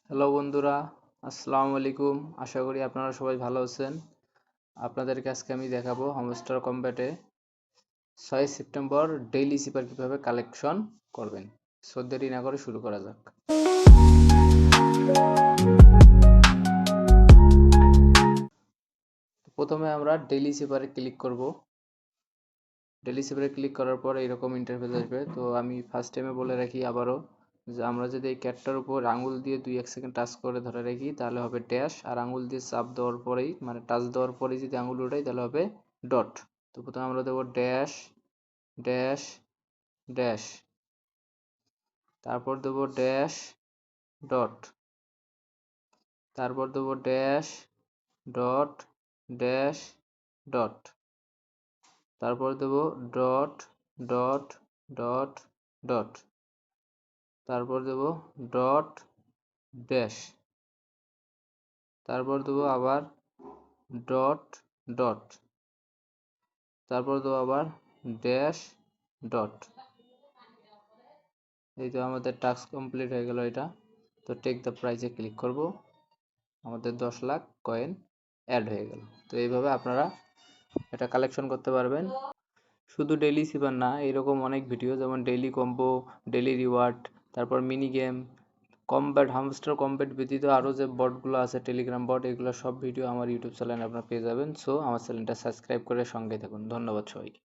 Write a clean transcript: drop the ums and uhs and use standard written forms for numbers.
Hello বন্ধুরা, আসসালামু আলাইকুম। আশা করি আপনারা সবাই ভালো আছেন। আপনাদেরকে আজকে আমি দেখাবো হ্যামস্টার কম্ব্যাটে 6 সেপ্টেম্বর ডেইলি সিপার কিভাবে কালেকশন করবেন। সো দেরি না করে শুরু করা যাক। প্রথমে আমরা ডেইলি সিপারে ক্লিক করব। ডেইলি সিপারে ক্লিক করার পর এরকম ইন্টারফেস আসবে। তো আমি ফার্স্ট টাইমে বলে রাখি আবারও যে আমরা যদি এই ক্যাটটার উপর আঙুল দিয়ে 2-1 সেকেন্ড টাচ করে ধরে রাখি তাহলে হবে ড্যাশ, আর আঙুল দিয়ে চাপ দেওয়ার পরেই মানে টাচ দেওয়ার পরেই যদি আঙুল উঠাই তাহলে হবে ডট। তো প্রথমে আমরা দেবো ড্যাশ ড্যাশ ড্যাশ, তারপর দেবো ড্যাশ ডট, তারপর দেবো ড্যাশ ডট ড্যাশ ডট, তারপর দেবো ডট ডট ডট ডট, তারপর দেবো ডট ড্যাশ, তারপর দেবো আবার ডট ডট, তারপর দেবো আবার ড্যাশ ডট। এই তো আমাদের টাস্ক কমপ্লিট হয়ে গেল এটা। তো টেক দ্য প্রাইজে ক্লিক করব, আমাদের 10 লাখ কয়েন অ্যাড হয়ে গেল। তো এইভাবে আপনারা এটা কালেকশন করতে পারবেন। শুধু ডেইলি সিপার না, এরকম অনেক ভিডিও যেমন ডেইলি কম্বো, ডেইলি রিওয়ার্ড, তারপর mini game, combat, hamster combat ব্যতীত আরও যে বটগুলো আছে টেলিগ্রাম বট, এগুলো সব ভিডিও আমার ইউটিউব চ্যানেলে আপনারা পেয়ে যাবেন। সো আমার চ্যানেলটা সাবস্ক্রাইব করে সঙ্গে থাকুন। ধন্যবাদ সবাইকে।